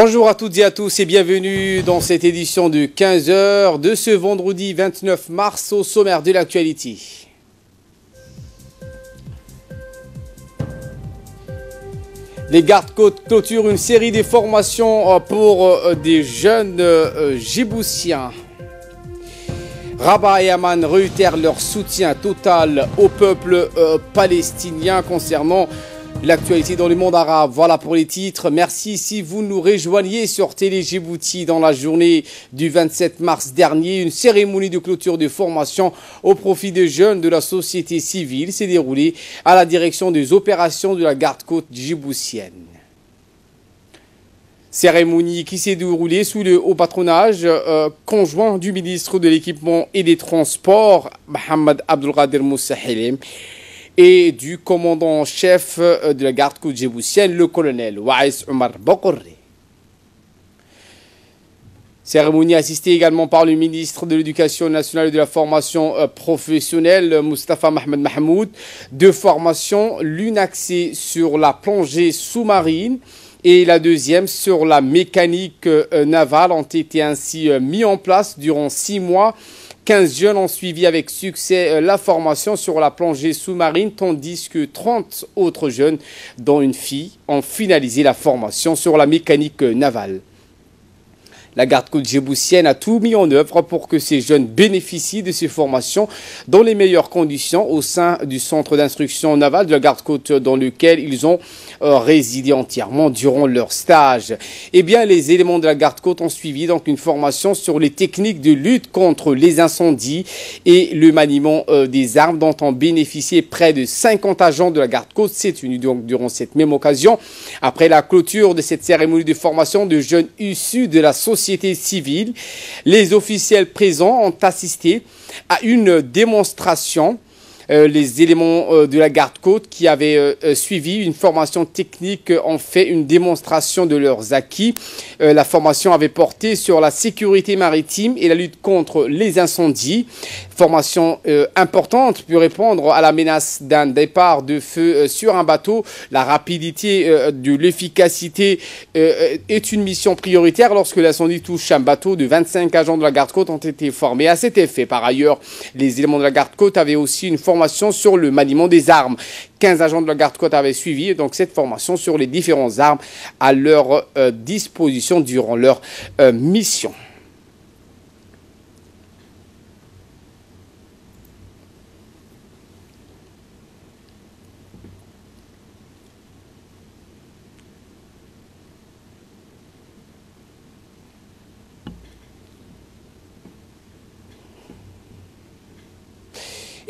Bonjour à toutes et à tous et bienvenue dans cette édition de 15 heures de ce vendredi 29 mars au sommaire de l'actualité. Les gardes-côtes clôturent une série de formations pour des jeunes djiboutiens. Rabat et Amman réitèrent leur soutien total au peuple palestinien concernant l'actualité dans le monde arabe. Voilà pour les titres. Merci si vous nous rejoignez sur Télé Djibouti dans la journée du 27 mars dernier. Une cérémonie de clôture de formation au profit des jeunes de la société civile s'est déroulée à la direction des opérations de la garde-côte djiboutienne. Cérémonie qui s'est déroulée sous le haut patronage conjoint du ministre de l'Équipement et des Transports, Mohamed Abdelkader Moussa Helem, et du commandant en chef de la garde-côte djiboutienne, le colonel Waïs Omar Bokoré. Cérémonie assistée également par le ministre de l'Éducation nationale et de la formation professionnelle, Moustapha Mohamed Mahmoud. Deux formations, l'une axée sur la plongée sous-marine et la deuxième sur la mécanique navale ont été ainsi mis en place durant 6 mois. 15 jeunes ont suivi avec succès la formation sur la plongée sous-marine, tandis que 30 autres jeunes, dont une fille, ont finalisé la formation sur la mécanique navale. La garde-côte djiboutienne a tout mis en œuvre pour que ces jeunes bénéficient de ces formations dans les meilleures conditions au sein du centre d'instruction navale de la garde-côte dans lequel ils ont résidé entièrement durant leur stage. Eh bien, les éléments de la garde-côte ont suivi donc une formation sur les techniques de lutte contre les incendies et le maniement des armes dont ont bénéficié près de 50 agents de la garde-côte. C'est tenu donc durant cette même occasion. Après la clôture de cette cérémonie de formation de jeunes issus de la société civile, les officiels présents ont assisté à une démonstration. Les éléments de la garde-côte qui avaient suivi une formation technique ont fait une démonstration de leurs acquis. La formation avait porté sur la sécurité maritime et la lutte contre les incendies. Formation importante pour répondre à la menace d'un départ de feu sur un bateau. La rapidité de l'efficacité est une mission prioritaire lorsque l'incendie touche un bateau. De 25 agents de la garde-côte ont été formés à cet effet. Par ailleurs, les éléments de la garde-côte avaient aussi une formation sur le maniement des armes. 15 agents de la garde-côte avaient suivi donc cette formation sur les différentes armes à leur disposition durant leur mission.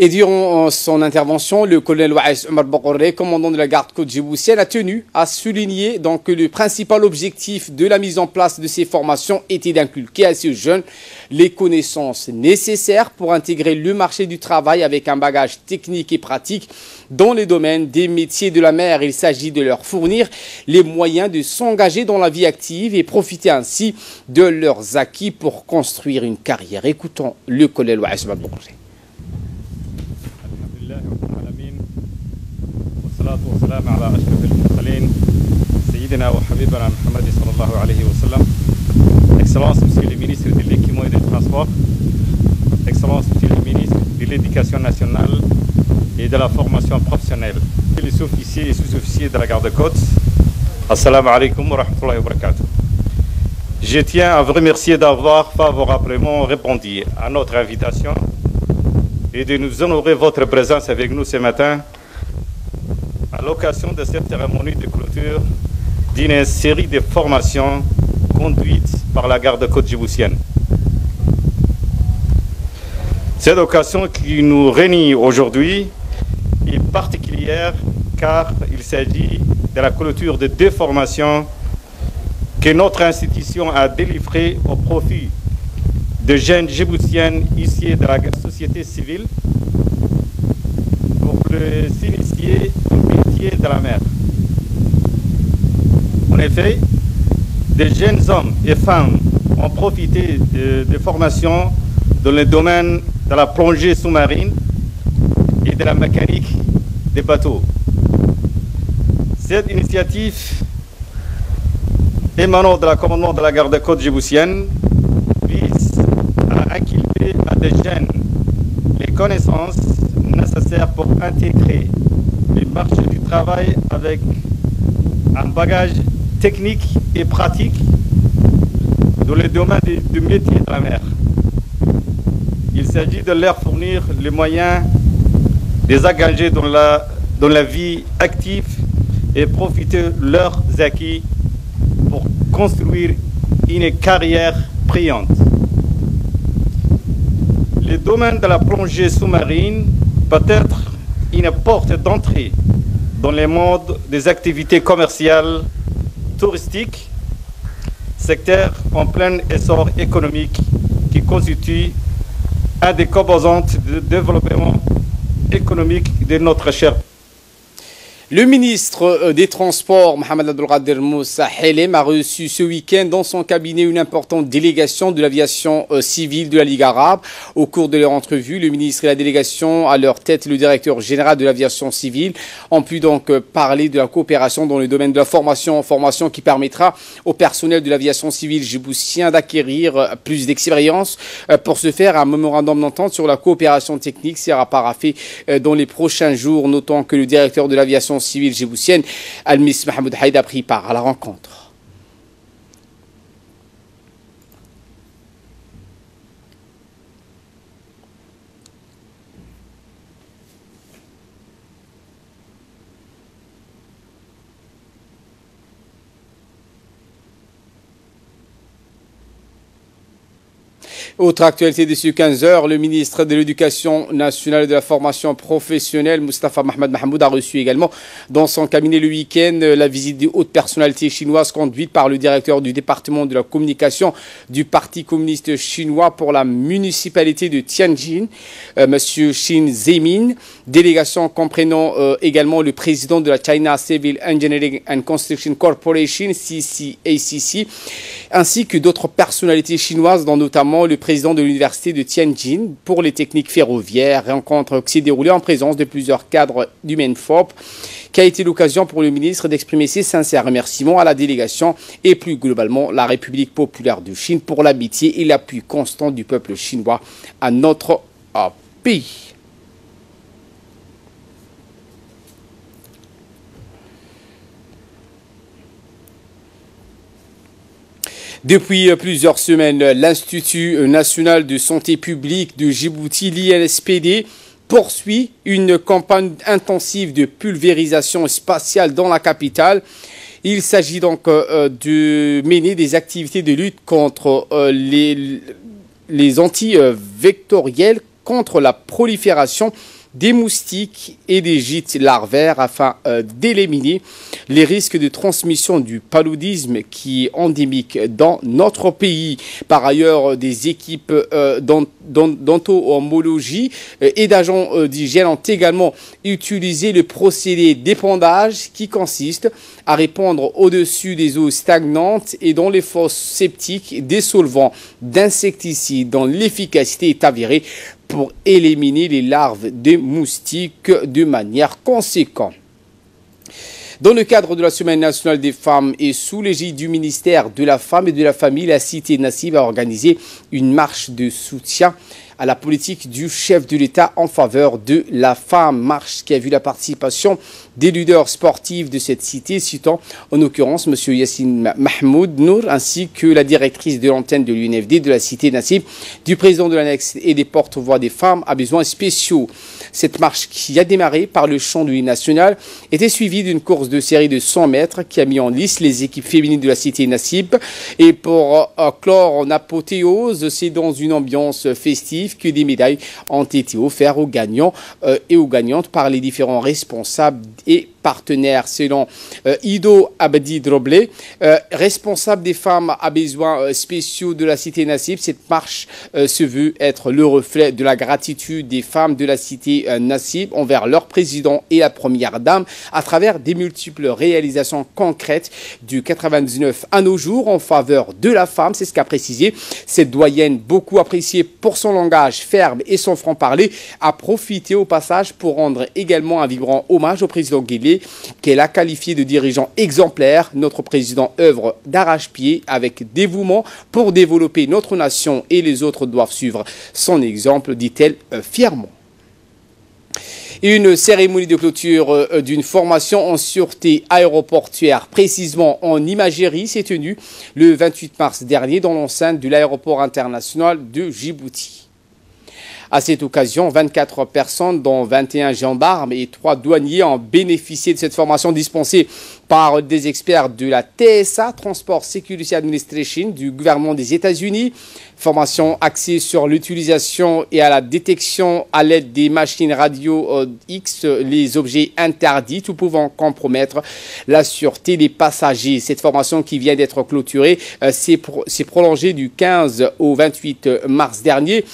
Et durant son intervention, le colonel Waïs Omar Bokoré, commandant de la garde-côte djiboutienne, a tenu à souligner donc que le principal objectif de la mise en place de ces formations était d'inculquer à ces jeunes les connaissances nécessaires pour intégrer le marché du travail avec un bagage technique et pratique dans les domaines des métiers de la mer. Il s'agit de leur fournir les moyens de s'engager dans la vie active et profiter ainsi de leurs acquis pour construire une carrière. Écoutons le colonel Waïs Omar Bokoré. والصلاة والسلام على أشرف المرسلين سيدنا وحبيبنا محمد صلى الله عليه وسلم. Excellence Monsieur le ministre de l'Équipement et des Transports, Excellence Monsieur le ministre de l'Éducation nationale et de la formation professionnelle, les officiers et sous-officiers de la garde-côte, Assalamu alaikum wa rahmatullahi wa barakatuh. Je tiens à vous remercier d'avoir favorablement répondu à notre invitation et de nous honorer votre présence avec nous ce matin à l'occasion de cette cérémonie de clôture d'une série de formations conduites par la garde-côte djiboutienne. Cette occasion qui nous réunit aujourd'hui est particulière car il s'agit de la clôture de 2 formations que notre institution a délivrées au profit de jeunes djiboutiennes issus de la société civile pour s'initier au métier de la mer. En effet, des jeunes hommes et femmes ont profité de formations dans le domaine de la plongée sous-marine et de la mécanique des bateaux. Cette initiative émanant de la commandement de la garde-côte djiboutienne vise à inculquer à des jeunes les connaissances nécessaires pour intégrer le marché du travail avec un bagage technique et pratique dans le domaine du métier de la mer. Il s'agit de leur fournir les moyens de les engager dans la vie active et profiter de leurs acquis pour construire une carrière brillante. Le domaine de la plongée sous-marine peut être une porte d'entrée dans le monde des activités commerciales, touristiques, secteur en plein essor économique qui constitue un des composantes de développement économique de notre cher. Le ministre des Transports, Mohamed Abdelkader Moussa Helem, a reçu ce week-end dans son cabinet une importante délégation de l'aviation civile de la Ligue arabe. Au cours de leur entrevue, le ministre et la délégation, à leur tête le directeur général de l'aviation civile, ont pu donc parler de la coopération dans le domaine de la formation qui permettra au personnel de l'aviation civile djiboutien d'acquérir plus d'expérience. Pour ce faire, un mémorandum d'entente sur la coopération technique sera paraphé dans les prochains jours, notant que le directeur de l'aviation civile djiboutienne, Al-Miss Mahmoud Haïd, a pris part à la rencontre. Autre actualité de ce 15h, le ministre de l'Éducation nationale et de la formation professionnelle, Moustapha Mohamed Mahmoud, a reçu également dans son cabinet le week-end la visite de hautes personnalités chinoises conduite par le directeur du département de la communication du Parti communiste chinois pour la municipalité de Tianjin, M. Xin Zemin. Délégation comprenant également le président de la China Civil Engineering and Construction Corporation, CCACC, ainsi que d'autres personnalités chinoises, dont notamment le président de l'université de Tianjin pour les techniques ferroviaires. Rencontre qui s'est déroulée en présence de plusieurs cadres du MENFOP, qui a été l'occasion pour le ministre d'exprimer ses sincères remerciements à la délégation et plus globalement la République populaire de Chine pour l'amitié et l'appui constant du peuple chinois à notre pays. Depuis plusieurs semaines, l'Institut national de santé publique de Djibouti, l'INSPD, poursuit une campagne intensive de pulvérisation spatiale dans la capitale. Il s'agit donc de mener des activités de lutte contre les antivectoriels, contre la prolifération des moustiques et des gîtes larvaires afin d'éliminer les risques de transmission du paludisme qui est endémique dans notre pays. Par ailleurs, des équipes d'entomologie et d'agents d'hygiène ont également utilisé le procédé d'épandage qui consiste à répandre au-dessus des eaux stagnantes et dans les fosses septiques des solvants d'insecticides dont l'efficacité est avérée pour éliminer les larves de moustiques de manière conséquente. Dans le cadre de la Semaine nationale des femmes et sous l'égide du ministère de la Femme et de la Famille, la cité Nassib a organisé une marche de soutien à la politique du chef de l'État en faveur de la femme. Marche qui a vu la participation des leaders sportifs de cette cité, citant en l'occurrence M. Yassine Mahmoud Nour, ainsi que la directrice de l'antenne de l'UNFD de la cité Nassib, du président de l'annexe et des porte-voix des femmes à besoins spéciaux. Cette marche, qui a démarré par le champ de l'Union nationale, était suivie d'une course de série de 100 mètres qui a mis en lice les équipes féminines de la cité Nassib. Et pour clore en apothéose, c'est dans une ambiance festive que des médailles ont été offertes aux gagnants et aux gagnantes par les différents responsables et partenaires. Selon Ido Abdi Droblé, responsable des femmes à besoins spéciaux de la cité Nassib, cette marche se veut être le reflet de la gratitude des femmes de la cité Nassib envers leur président et la première dame à travers des multiples réalisations concrètes du 99 à nos jours en faveur de la femme. C'est ce qu'a précisé cette doyenne, beaucoup appréciée pour son langage ferme et son franc-parler, a profité au passage pour rendre également un vibrant hommage au président Guelleh Guinée, qu'elle a qualifié de dirigeant exemplaire. Notre président œuvre d'arrache-pied avec dévouement pour développer notre nation et les autres doivent suivre son exemple, dit-elle fièrement. Une cérémonie de clôture d'une formation en sûreté aéroportuaire, précisément en imagerie, s'est tenue le 28 mars dernier dans l'enceinte de l'aéroport international de Djibouti. À cette occasion, 24 personnes, dont 21 gendarmes et 3 douaniers, ont bénéficié de cette formation dispensée par des experts de la TSA, Transport Security Administration, du gouvernement des États-Unis. Formation axée sur l'utilisation et à la détection à l'aide des machines radio X, les objets interdits, tout pouvant compromettre la sûreté des passagers. Cette formation qui vient d'être clôturée s'est prolongée du 15 au 28 mars dernier.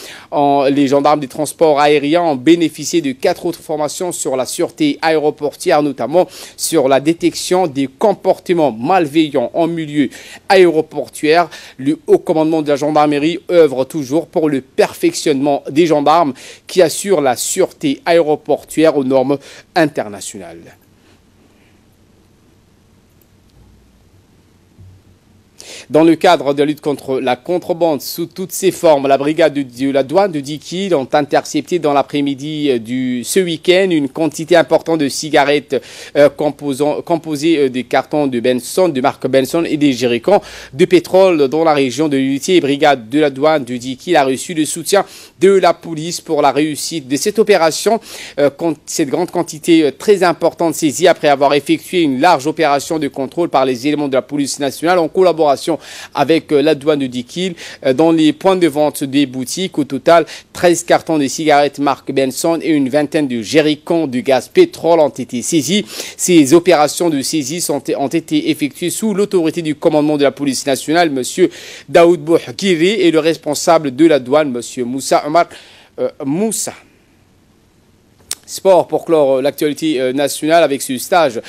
Les gendarmes des transports aériens ont bénéficié de 4 autres formations sur la sûreté aéroportuaire, notamment sur la détection des comportements malveillants en milieu aéroportuaire. Le haut commandement de la gendarmerie œuvre toujours pour le perfectionnement des gendarmes qui assurent la sûreté aéroportuaire aux normes internationales. Dans le cadre de la lutte contre la contrebande sous toutes ses formes, la brigade de la douane de Dikil ont intercepté dans l'après-midi ce week-end une quantité importante de cigarettes composées des cartons de Benson, de marque Benson et des jerrycans de pétrole dans la région de l'unité. Brigade de la douane de Dikil a reçu le soutien de la police pour la réussite de cette opération. Cette grande quantité très importante saisie après avoir effectué une large opération de contrôle par les éléments de la police nationale en collaboration avec la douane de Dikil dans les points de vente des boutiques. Au total, 13 cartons de cigarettes marque Benson et une vingtaine de jerrycans de gaz pétrole ont été saisis. Ces opérations de saisie ont été effectuées sous l'autorité du commandement de la police nationale, M. Daoud Bouhkiri, et le responsable de la douane, M. Moussa Omar Moussa. Sport pour clore l'actualité nationale avec ce stage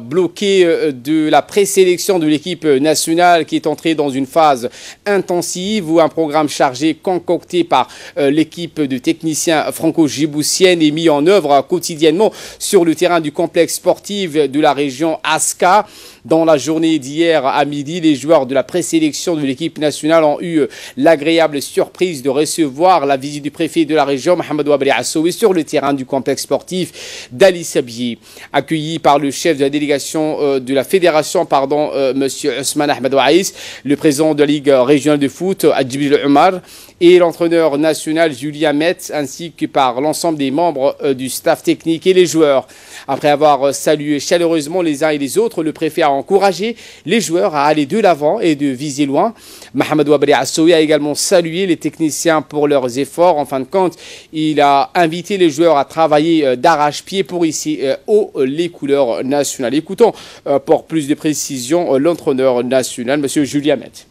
bloqué de la présélection de l'équipe nationale qui est entrée dans une phase intensive où un programme chargé concocté par l'équipe de techniciens franco-djiboutienne est mis en œuvre quotidiennement sur le terrain du complexe sportif de la région Aska. Dans la journée d'hier à midi, les joueurs de la présélection de l'équipe nationale ont eu l'agréable surprise de recevoir la visite du préfet de la région, Mohamed Wabri Assoui, sur le terrain du complexe sportif d'Ali Sabier. Accueilli par le chef de la délégation de la fédération, M. Ousmane Ahmed Ouaïs, le président de la Ligue régionale de foot, Adjibril Omar, et l'entraîneur national Julien Metz, ainsi que par l'ensemble des membres du staff technique et les joueurs. Après avoir salué chaleureusement les uns et les autres, le préfet a encouragé les joueurs à aller de l'avant et de viser loin. Mohamed Wabri Assoui a également salué les techniciens pour leurs efforts. En fin de compte, il a invité les joueurs à travailler d'arrache-pied pour hisser haut les couleurs nationales. Écoutons pour plus de précision l'entraîneur national, M. Julien Metz.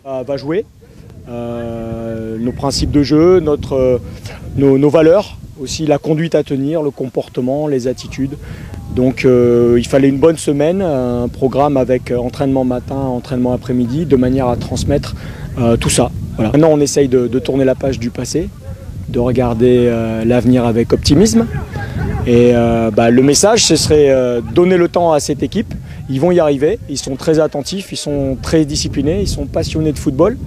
Va jouer. Nos principes de jeu, nos valeurs, aussi la conduite à tenir, le comportement, les attitudes. Donc il fallait une bonne semaine, un programme avec entraînement matin, entraînement après-midi, de manière à transmettre tout ça. Voilà. Maintenant on essaye de tourner la page du passé, de regarder l'avenir avec optimisme. Et le message, ce serait donner le temps à cette équipe. Ils vont y arriver, ils sont très attentifs, ils sont très disciplinés, ils sont passionnés de football.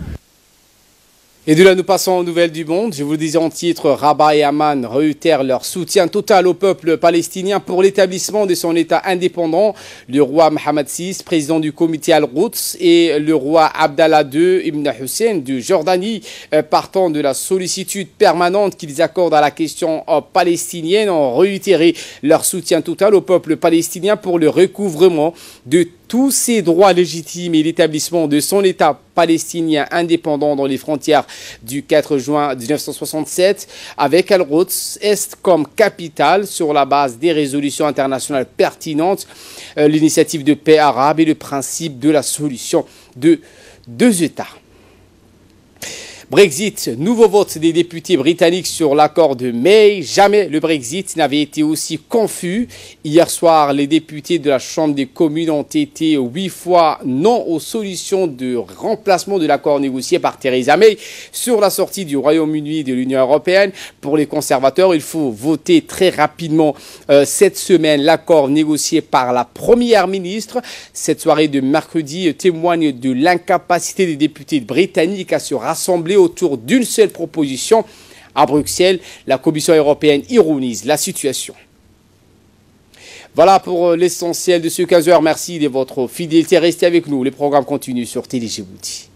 Et de là, nous passons aux nouvelles du monde. Je vous le disais en titre, Rabat et Amman réitèrent leur soutien total au peuple palestinien pour l'établissement de son État indépendant. Le roi Mohammed VI, président du comité Al-Quds, et le roi Abdallah II Ibn Hussein de Jordanie, partant de la sollicitude permanente qu'ils accordent à la question palestinienne, ont réitéré leur soutien total au peuple palestinien pour le recouvrement de tous ses droits légitimes et l'établissement de son État palestinien indépendant dans les frontières du 4 juin 1967, avec Al-Quds Est comme capitale sur la base des résolutions internationales pertinentes, l'initiative de paix arabe et le principe de la solution de deux États. Brexit, nouveau vote des députés britanniques sur l'accord de mai. Jamais le Brexit n'avait été aussi confus. Hier soir, les députés de la Chambre des communes ont été 8 fois non aux solutions de remplacement de l'accord négocié par Theresa May sur la sortie du Royaume-Uni de l'Union européenne. Pour les conservateurs, il faut voter très rapidement cette semaine l'accord négocié par la Première ministre. Cette soirée de mercredi témoigne de l'incapacité des députés britanniques à se rassembler autour d'une seule proposition. À Bruxelles, la Commission européenne ironise la situation. Voilà pour l'essentiel de ce 15h. Merci de votre fidélité. Restez avec nous. Les programmes continuent sur Télé Djibouti.